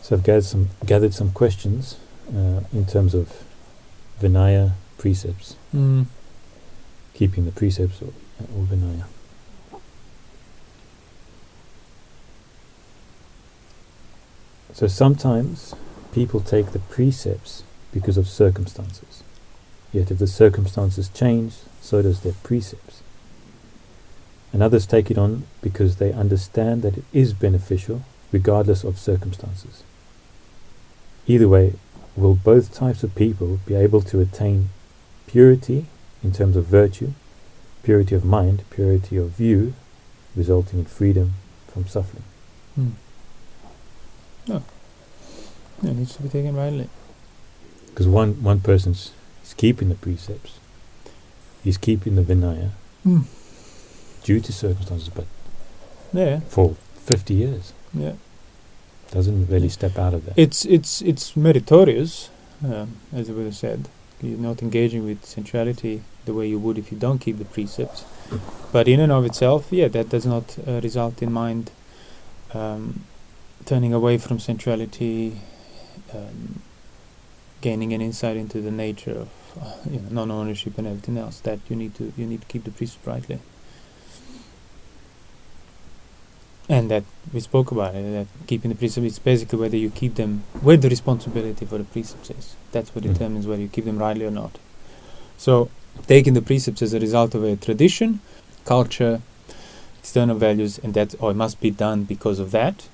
So I've gathered some questions in terms of Vinaya, precepts, keeping the precepts or Vinaya. So sometimes people take the precepts because of circumstances. Yet if the circumstances change, so does their precepts. And others take it on because they understand that it is beneficial regardless of circumstances. Either way, will both types of people be able to attain purity in terms of virtue, purity of mind, purity of view, resulting in freedom from suffering? No. It needs to be taken rightly. Because one person's keeping the precepts, he's keeping the Vinaya due to circumstances, but for 50 years. Yeah. Doesn't really step out of that. It's meritorious, as the Buddha said. You're not engaging with sensuality the way you would if you don't keep the precepts. But in and of itself, that does not result in mind turning away from sensuality, gaining an insight into the nature of non-ownership and everything else. That you need to keep the precepts rightly. And that we spoke about it, that keeping the precepts is basically whether you keep them, where the responsibility for the precepts is. That's what determines whether you keep them rightly or not. So, taking the precepts as a result of a tradition, culture, external values, and it must be done because of that,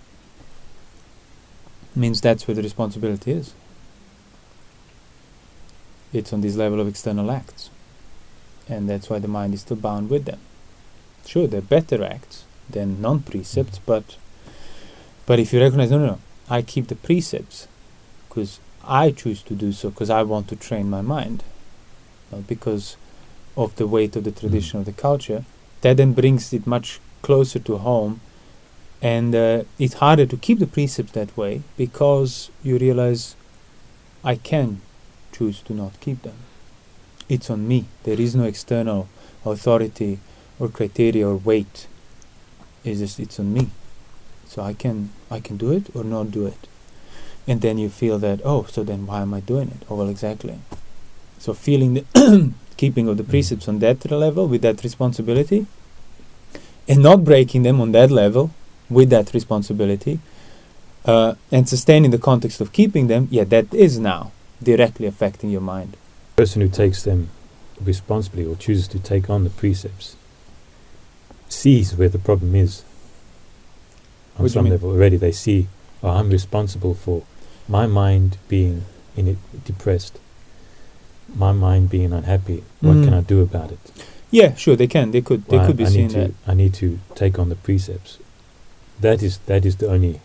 means that's where the responsibility is. It's on this level of external acts. And that's why the mind is still bound with them. Sure, they're better acts than non-precepts, but if you recognize, no, I keep the precepts because I choose to do so, because I want to train my mind, not because of the weight of the tradition of the culture, that then brings it much closer to home, and it's harder to keep the precepts that way because you realize I can choose to not keep them. It's on me. There is no external authority or criteria or weight. It's on me. So I can do it or not do it. And then you feel that, so then why am I doing it? Well, exactly. So feeling the keeping of the precepts on that level with that responsibility, and not breaking them on that level with that responsibility, and sustaining the context of keeping them, that is now directly affecting your mind. The person who takes them responsibly or chooses to take on the precepts sees where the problem is. On some level already they see, I'm responsible for my mind being depressed, my mind being unhappy. What can I do about it? Yeah, sure, they can. They could be seeing that. I need to take on the precepts. That is the only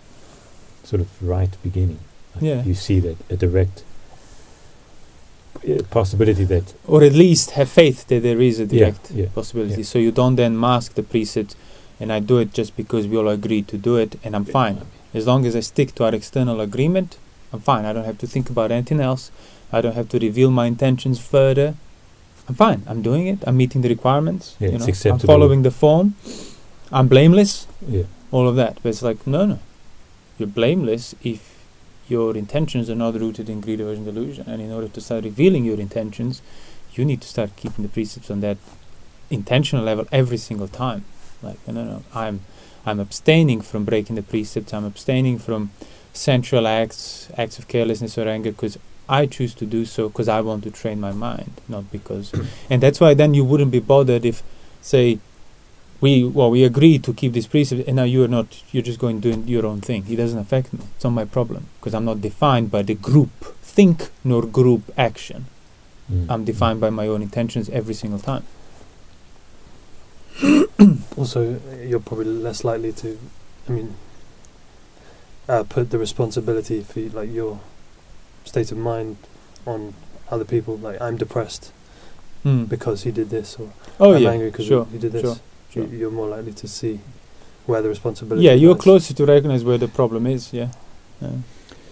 sort of right beginning. You see that a direct possibility that, or at least have faith that there is a direct possibility. So you don't then mask the precepts, and I do it just because we all agreed to do it, and I'm fine. As long as I stick to our external agreement, I'm fine. I don't have to think about anything else. I don't have to reveal my intentions further. I'm fine. I'm doing it. I'm meeting the requirements. It's acceptable. I'm following the form. I'm blameless. Yeah. All of that. But it's like, no. You're blameless if your intentions are not rooted in greed, aversion, delusion. And in order to start revealing your intentions, you need to start keeping the precepts on that intentional level every single time. Like, no. I'm abstaining from breaking the precepts. I'm abstaining from sensual acts of carelessness or anger, because I choose to do so because I want to train my mind, not because. And that's why then you wouldn't be bothered if, say, we agree to keep this precept, and now you're just going doing your own thing. It doesn't affect me. It's not my problem, because I'm not defined by the group think nor group action. I'm defined by my own intentions every single time. Also, you're probably less likely to, put the responsibility for your state of mind on other people. Like, I'm depressed because he did this, or I'm angry because he did this. Sure. You're more likely to see where the responsibility you're lies. closer to recognize where the problem is.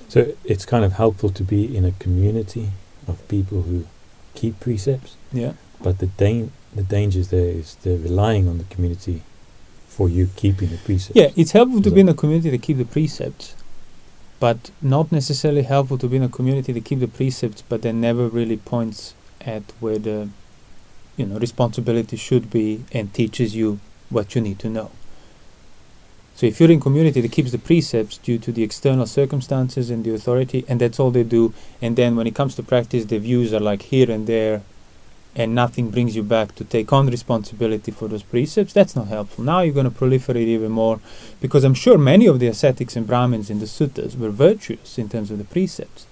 So it's kind of helpful to be in a community of people who keep precepts. But the dangers there is they're relying on the community for you keeping the precepts. It's helpful to be in a community that keep the precepts, but not necessarily helpful to be in a community that keep the precepts, but then never really points at where the responsibility should be and teaches you what you need to know. So if you're in community that keeps the precepts due to the external circumstances and the authority, and that's all they do, and then when it comes to practice, the views are like here and there, and nothing brings you back to take on responsibility for those precepts, that's not helpful. Now you're going to proliferate even more, because I'm sure many of the ascetics and Brahmins in the suttas were virtuous in terms of the precepts.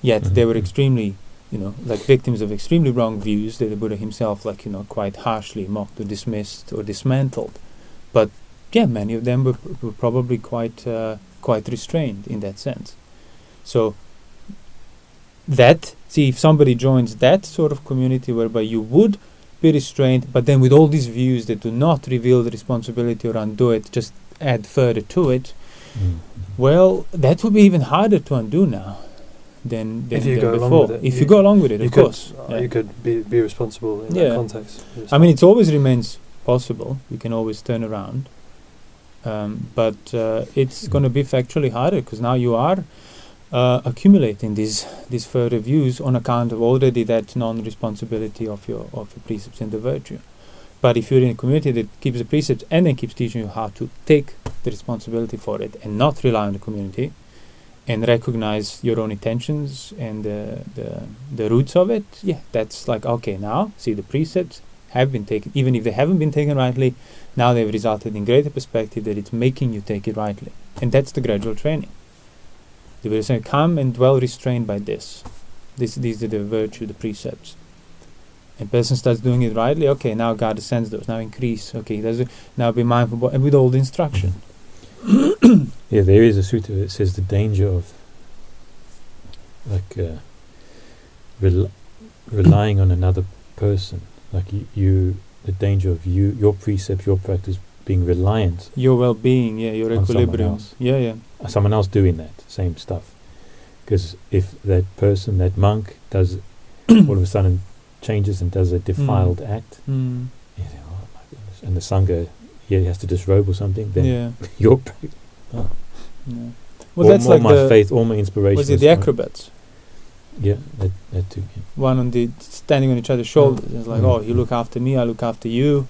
Yet they were extremely, like victims of extremely wrong views that the Buddha himself, quite harshly mocked or dismissed or dismantled. But yeah, many of them were probably quite restrained in that sense. So if somebody joins that sort of community whereby you would be restrained, but then with all these views that do not reveal the responsibility or undo it, just add further to it, well, that would be even harder to undo now than before. If you go along with it, of course. You could be responsible in that context. I mean, it always remains possible. You can always turn around. But it's going to be factually harder, because now you are accumulating these further views on account of already that non-responsibility of your precepts and the virtue. But if you're in a community that keeps the precepts and then keeps teaching you how to take the responsibility for it and not rely on the community and recognize your own intentions and the roots of it, that's like, okay, now see the precepts have been taken, even if they haven't been taken rightly, now they've resulted in greater perspective that it's making you take it rightly. And that's the gradual training. The Buddha said, come and dwell restrained by this. These are the virtue, the precepts. And person starts doing it rightly, okay, now God ascends those, now increase, okay, now be mindful, and with all the instruction. Yeah, there is a sutta that says the danger of relying on another person. Like the danger of your precepts, your practice being reliant. Your well-being, your equilibrium. Someone else doing that same stuff. Because if that person, that monk, does all of a sudden changes and does a defiled act, you think, oh my goodness, and the Sangha, he has to disrobe or something, then your practice. Oh. Yeah. Well, that's all like my faith, all my inspiration. Was it the acrobats? Yeah, that too. Yeah. One on standing on each other's shoulders. It's like, oh, you look after me, I look after you.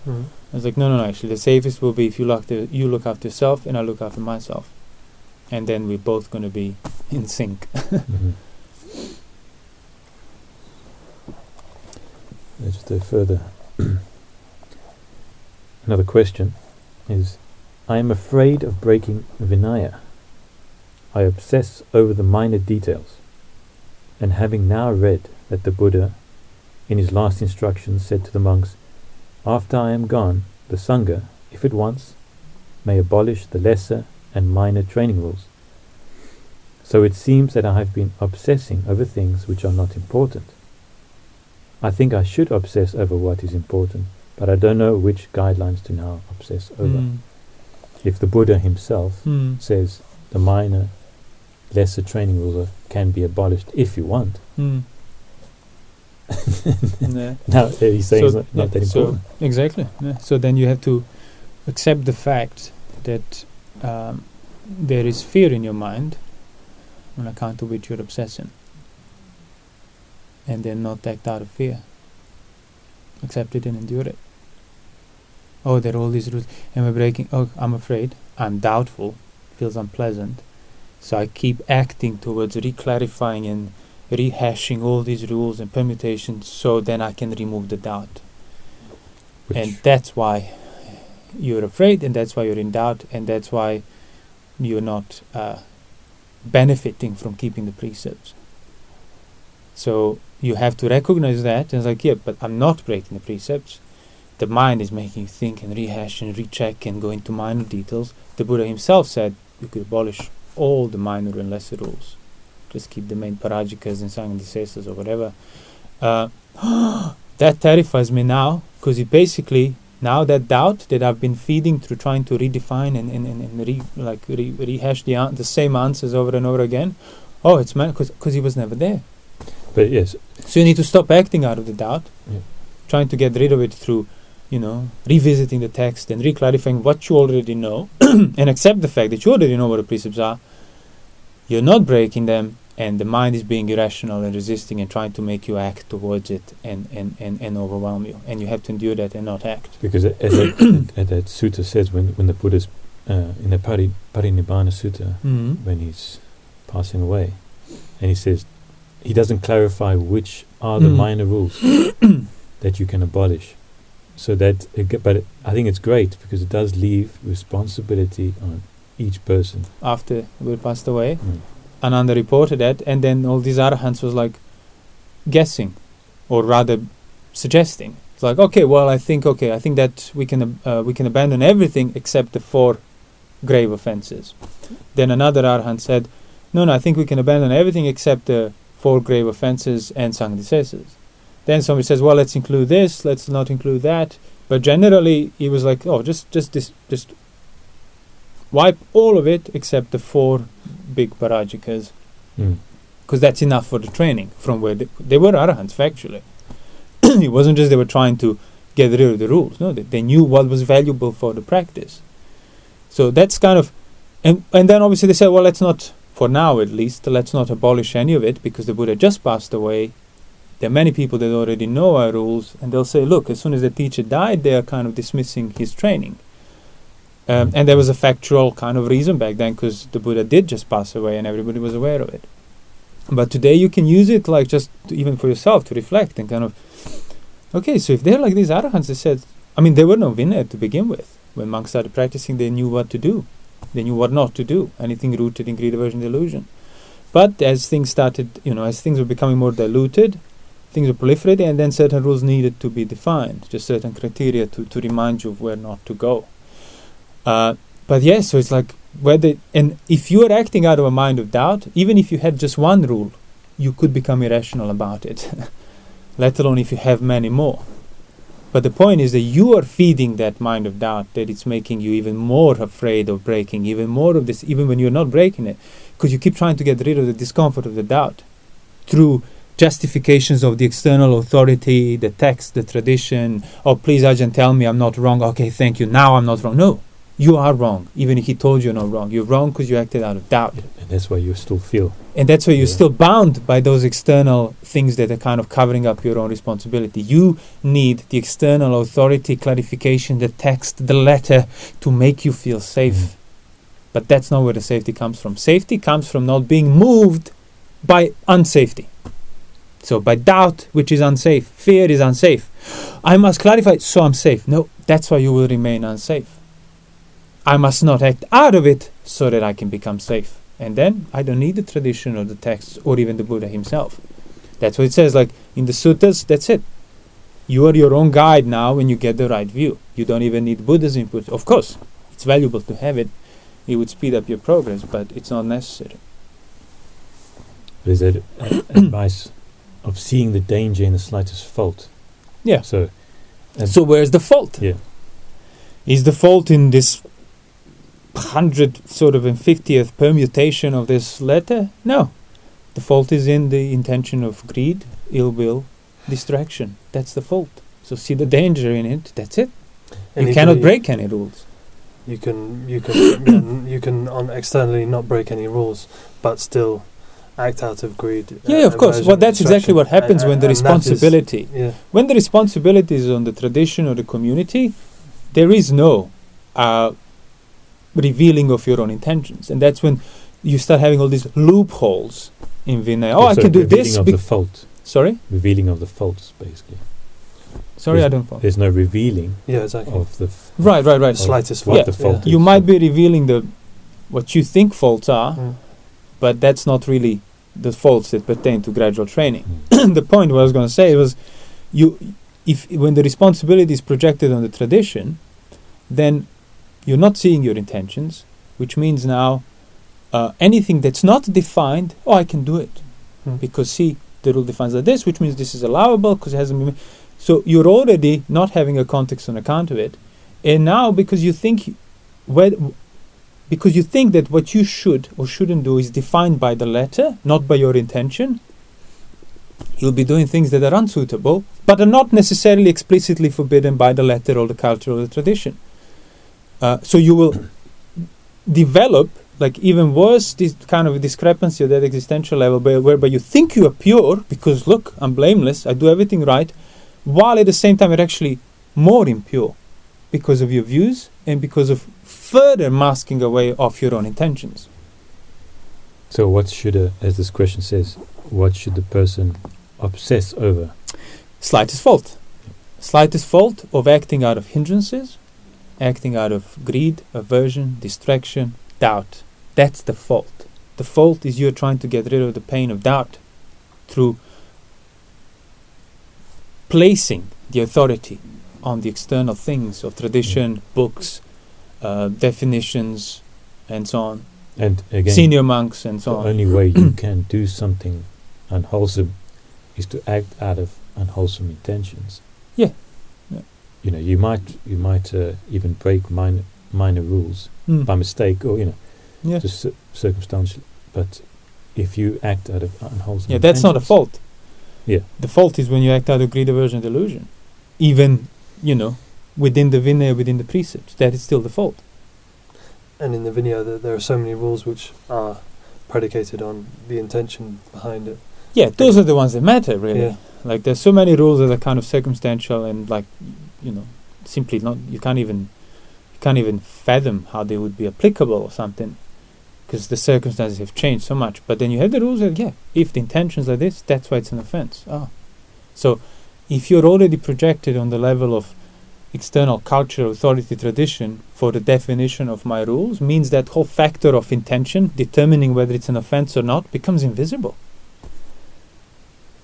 It's like, no. Actually, the safest will be if you look after yourself and I look after myself, and then we're both going to be in sync. Just a further. Another question is: I am afraid of breaking Vinaya. I obsess over the minor details. And having now read that the Buddha, in his last instructions, said to the monks, after I am gone, the Sangha, if it wants, may abolish the lesser and minor training rules. So it seems that I have been obsessing over things which are not important. I think I should obsess over what is important, but I don't know which guidelines to now obsess over. If the Buddha himself says the minor, lesser training rules can be abolished if you want. Now he's saying it's not that important. Exactly. Yeah. So then you have to accept the fact that there is fear in your mind on account of which you're obsessing, and then not act out of fear. Accept it and endure it. Oh, there are all these rules, and we're breaking. Oh, I'm afraid. I'm doubtful. Feels unpleasant. So I keep acting towards reclarifying and rehashing all these rules and permutations, so then I can remove the doubt. And that's why you're afraid, and that's why you're in doubt, and that's why you're not benefiting from keeping the precepts. So you have to recognize that, and it's like, but I'm not breaking the precepts. The mind is making you think and rehash and recheck and go into minor details. The Buddha himself said you could abolish all the minor and lesser rules. Just keep the main parajikas and sanghadisesas or whatever. That terrifies me now, because it basically, now that doubt that I've been feeding through trying to redefine and rehash the same answers over and over again, it's because he was never there. But yes. So you need to stop acting out of the doubt, trying to get rid of it through, revisiting the text and reclarifying what you already know, and accept the fact that you already know what the precepts are, you're not breaking them, and the mind is being irrational and resisting and trying to make you act towards it and overwhelm you. And you have to endure that and not act. Because as that sutta says, when the Buddha's in the Parinibbana Sutta, when he's passing away, and he says, he doesn't clarify which are the minor rules that you can abolish. So that, but I think it's great because it does leave responsibility on each person. After we passed away, Ananda reported that, and then all these arahants was like guessing, or rather suggesting. It's like, okay, I think that we can abandon everything except the 4 grave offenses. Then another arahant said, no, I think we can abandon everything except the 4 grave offenses and sanghadisesas. Then somebody says, well, let's include this, let's not include that. But generally, he was like, just wipe all of it except the 4 big parajikas. Because that's enough for the training from where they were arahants, factually. It wasn't just they were trying to get rid of the rules. No, they knew what was valuable for the practice. So that's kind of... And then obviously they said, well, let's not, for now at least, let's not abolish any of it because the Buddha just passed away. There are many people that already know our rules, and they'll say, look, as soon as the teacher died, they are kind of dismissing his training. And there was a factual kind of reason back then, because the Buddha did just pass away and everybody was aware of it. But today you can use it like just even for yourself to reflect and kind of, okay, so if they're like these arahants, they said, there were no Vinaya to begin with. When monks started practicing, they knew what to do. They knew what not to do, anything rooted in greed, aversion, delusion. But as things started, as things were becoming more diluted, things were proliferating, and then certain rules needed to be defined, just certain criteria to remind you of where not to go. But yes, so it's like, and if you are acting out of a mind of doubt, even if you had just one rule, you could become irrational about it, let alone if you have many more. But the point is that you are feeding that mind of doubt, that it's making you even more afraid of breaking, even more of this, even when you're not breaking it, because you keep trying to get rid of the discomfort of the doubt through justifications of the external authority, the text, the tradition. Oh, please, Ajahn, tell me I'm not wrong. Okay, thank you. Now I'm not wrong. No, you are wrong. Even if he told you're not wrong, you're wrong because you acted out of doubt. And that's why you still feel. And that's why you're still bound by those external things that are kind of covering up your own responsibility. You need the external authority, clarification, the text, the letter to make you feel safe. But that's not where the safety comes from. Safety comes from not being moved by unsafety. So by doubt, which is unsafe, fear is unsafe. I must clarify, so I'm safe. No, that's why you will remain unsafe. I must not act out of it so that I can become safe. And then I don't need the tradition or the texts or even the Buddha himself. That's what it says, like in the suttas, that's it. You are your own guide now when you get the right view. You don't even need Buddha's input. Of course, it's valuable to have it. It would speed up your progress, but it's not necessary. There's that advice of seeing the danger in the slightest fault. Yeah. So where's the fault? Yeah. Is the fault in this 150th permutation of this letter? No. The fault is in the intention of greed, ill will, distraction. That's the fault. So see the danger in it. That's it. And you cannot break any rules. You can externally not break any rules, but still act out of greed. Yeah, of course. Well, that's exactly what happens when the responsibility. When the responsibility is on the tradition or the community, there is no revealing of your own intentions, and that's when you start having all these loopholes in Vinaya. I can do this. Revealing of the fault. Sorry? Revealing of the faults, basically. Sorry, I don't follow. There's no revealing. Yeah, exactly. Of the right. Slightest fault. The fault you might be revealing what you think faults are, but that's not really the faults that pertain to gradual training. The point what I was going to say was, when the responsibility is projected on the tradition, then you're not seeing your intentions, which means now anything that's not defined, I can do it. Because see, the rule defines like this, which means this is allowable because it hasn't been... So you're already not having a context on account of it. And now because you think that what you should or shouldn't do is defined by the letter, not by your intention, you'll be doing things that are unsuitable, but are not necessarily explicitly forbidden by the letter or the culture or the tradition. So you will develop like even worse, this kind of discrepancy at that existential level whereby you think you are pure because look, I'm blameless, I do everything right, while at the same time you're actually more impure because of your views and because of further masking away of your own intentions. So what should, as this question says, what should the person obsess over? Slightest fault. Slightest fault of acting out of hindrances, acting out of greed, aversion, distraction, doubt. That's the fault. The fault is you're trying to get rid of the pain of doubt through placing the authority on the external things of tradition, books, definitions, and so on. And again, senior monks and so on. The only way you can do something unwholesome is to act out of unwholesome intentions. Yeah. You know, you might even break minor rules by mistake, or just circumstantially. But if you act out of unwholesome intentions, that's not a fault. Yeah. The fault is when you act out of greed, aversion, delusion. Even, within the Vinaya, within the precepts, that is still the fault. And in the Vinaya, there are so many rules which are predicated on the intention behind it. Yeah, those are the ones that matter, really. Yeah. Like, there's so many rules that are kind of circumstantial and, like, simply not. You can't even fathom how they would be applicable or something, because the circumstances have changed so much. But then you have the rules that, if the intentions are this, that's why it's an offense. So if you're already projected on the level of external culture, authority, tradition for the definition of my rules, means that whole factor of intention, determining whether it's an offense or not, becomes invisible.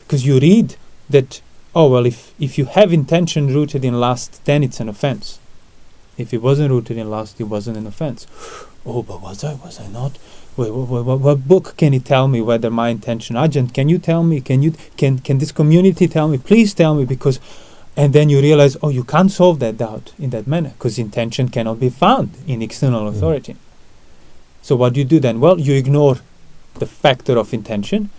Because you read that, if you have intention rooted in lust, then it's an offense. If it wasn't rooted in lust, it wasn't an offense. But was I not? What book can you tell me whether my intention? Ajahn, can you tell me? Can this community tell me? Please tell me, because... And then you realize, you can't solve that doubt in that manner, because intention cannot be found in external authority. So what do you do then? Well, you ignore the factor of intention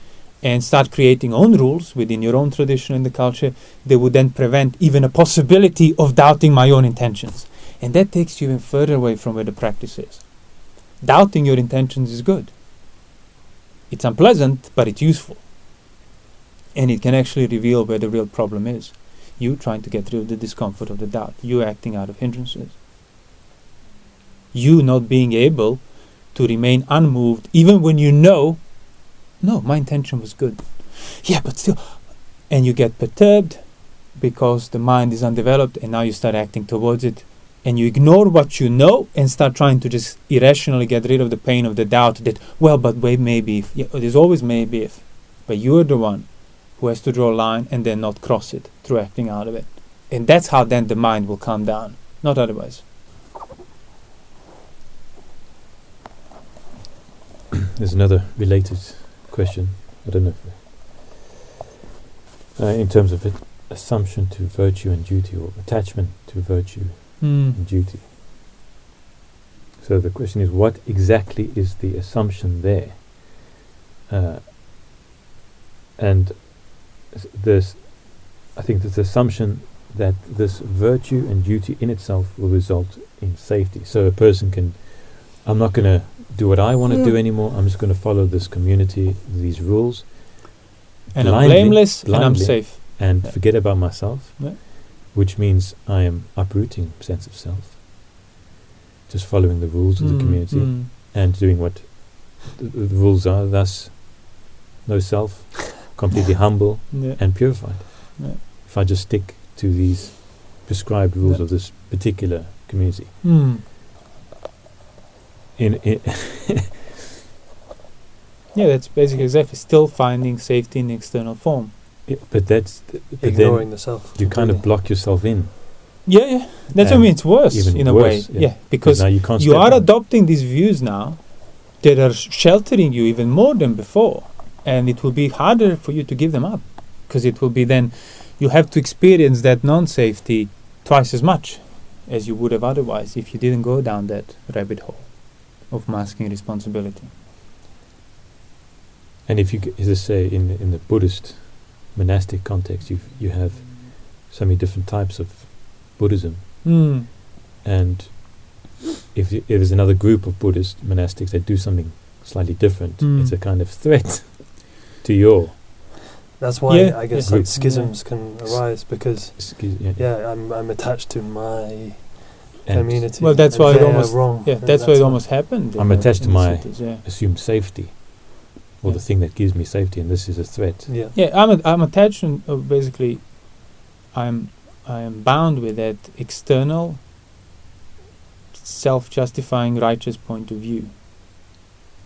and start creating own rules within your own tradition and the culture that would then prevent even a possibility of doubting my own intentions. And that takes you even further away from where the practice is. Doubting your intentions is good. It's unpleasant, but it's useful. And it can actually reveal where the real problem is. You trying to get rid of the discomfort of the doubt. You acting out of hindrances. You not being able to remain unmoved even when you know, no, my intention was good. Yeah, but still. And you get perturbed because the mind is undeveloped, and now you start acting towards it. And you ignore what you know and start trying to just irrationally get rid of the pain of the doubt that, but wait, maybe if. Yeah, there's always maybe if. But you're the one who has to draw a line and then not cross it through acting out of it. And that's how then the mind will calm down, not otherwise. There's another related question. I don't know if in terms of it, assumption to virtue and duty, or attachment to virtue and duty. So the question is, what exactly is the assumption there? And I think there's the assumption that this virtue and duty in itself will result in safety. So a person I'm not going to do what I want to do anymore. I'm just going to follow this community, these rules. And I'm blameless and I'm safe. And forget about myself, which means I am uprooting sense of self. Just following the rules of the community and doing what the rules are, thus no self. Completely humble and purified. If I just stick to these prescribed rules of this particular community. That's basically exactly still finding safety in the external form. But that's ignoring the self. You kind of block yourself in. That's what I mean. It's worse in a way. Because now you are adopting these views now that are sheltering you even more than before. And it will be harder for you to give them up, because it will be then you have to experience that non-safety twice as much as you would have otherwise if you didn't go down that rabbit hole of masking responsibility. And if you, as I say, in the Buddhist monastic context, you have so many different types of Buddhism, and if there's another group of Buddhist monastics that do something slightly different, it's a kind of threat to your. That's why I guess like schisms can arise, because I'm attached to my community. Well, that's why it almost wrong. Yeah, that's why it almost happened. I'm attached to my assumed safety, or the thing that gives me safety, and this is a threat. I'm attached, and basically, I am bound with that external, self-justifying, righteous point of view.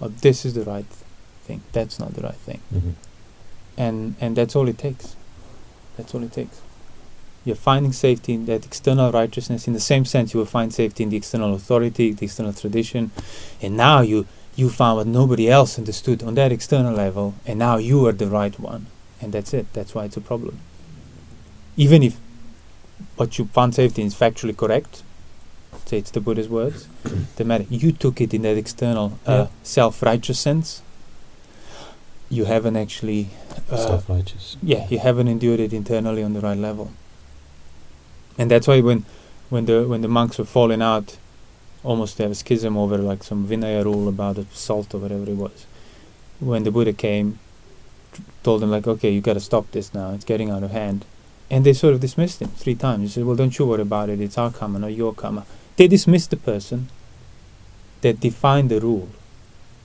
Oh, this is the right thing. That's not the right thing. And that's all it takes. That's all it takes. You're finding safety in that external righteousness. In the same sense, you will find safety in the external authority, the external tradition. And now you found what nobody else understood on that external level, and now you are the right one. And that's it. That's why it's a problem. Even if what you found safety in is factually correct, say it's the Buddha's words, the matter, you took it in that external self-righteous sense. You haven't actually self-righteous. You haven't endured it internally on the right level. And that's why when the monks were falling out, almost to have a schism over like some Vinaya rule about salt or whatever it was, when the Buddha came, told them like, okay, you got to stop this now, it's getting out of hand. And they sort of dismissed him 3 times. He said, well, don't you worry about it, it's our karma, not your karma. They dismissed the person that defined the rule,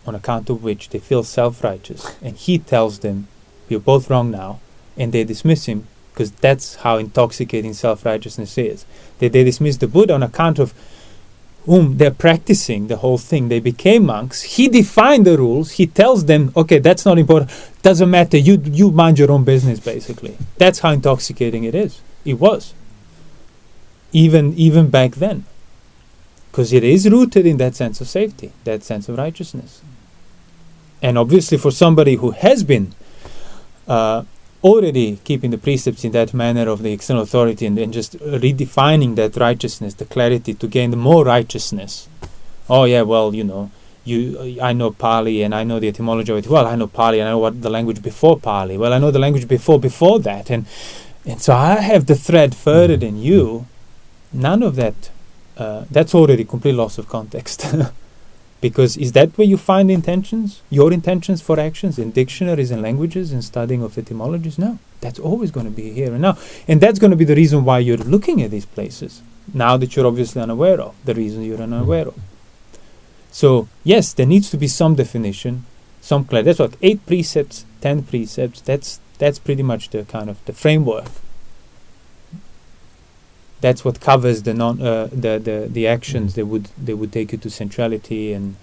on account of which they feel self-righteous, and he tells them, you're both wrong now, and they dismiss him, because that's how intoxicating self-righteousness is. They dismiss the Buddha on account of whom they're practicing the whole thing. They became monks. He defined the rules. He tells them, okay, that's not important. Doesn't matter. You mind your own business, basically. That's how intoxicating it is. It was. Even back then. Because it is rooted in that sense of safety, that sense of righteousness. And obviously for somebody who has been already keeping the precepts in that manner of the external authority and just redefining that righteousness, the clarity to gain the more righteousness. Oh yeah, well, I know Pali and I know the etymology of it. Well, I know Pali and I know what the language before Pali. Well, I know the language before that. And so I have the thread further than you. None of that. That's already complete loss of context. Because is that where you find intentions? Your intentions for actions in dictionaries and languages and studying of etymologies? No. That's always going to be here and now. And that's going to be the reason why you're looking at these places. Now that you're obviously unaware of. The reason you're unaware of. So, yes, there needs to be some definition, some clarity. That's what 8 precepts, 10 precepts, that's pretty much the kind of the framework. That's what covers the actions that would take you to centrality and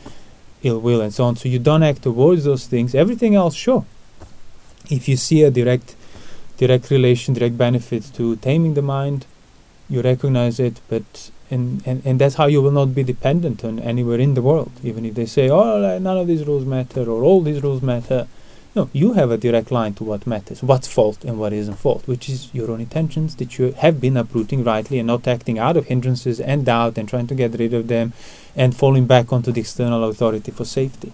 ill will and so on. So you don't act towards those things. Everything else, sure. If you see a direct relation, direct benefit to taming the mind, you recognize it. But and that's how you will not be dependent on anywhere in the world. Even if they say, oh, none of these rules matter or all these rules matter. No, you have a direct line to what matters, what's fault and what isn't fault, which is your own intentions that you have been uprooting rightly and not acting out of hindrances and doubt and trying to get rid of them and falling back onto the external authority for safety.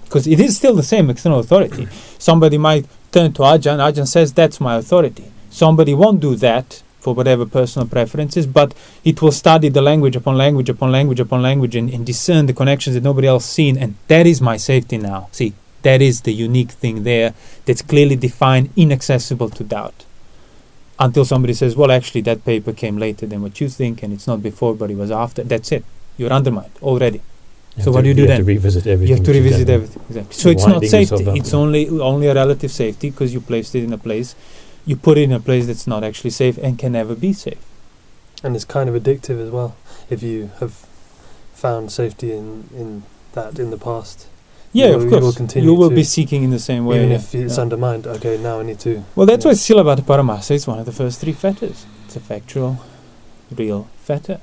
Because it is still the same external authority. Somebody might turn to Ajahn, Ajahn says that's my authority. Somebody won't do that for whatever personal preferences, but it will study the language upon language upon language upon language and discern the connections that nobody else seen, and that is my safety now. See, that is the unique thing there that's clearly defined, inaccessible to doubt. Until somebody says, well, actually, that paper came later than what you think, and it's not before, but it was after. That's it. You're undermined already. So what do you do then? You have to revisit everything. You have to revisit everything. Exactly. So it's not safety. It's only a relative safety because you placed it in a place. You put it in a place that's not actually safe and can never be safe. And it's kind of addictive as well. If you have found safety in the past. Yeah, of course. You will be seeking in the same way. Even if it's undermined, okay, now I need to... Well, that's why Sila Bhatta Paramasa is one of the first 3 fetters. It's a factual, real fetter.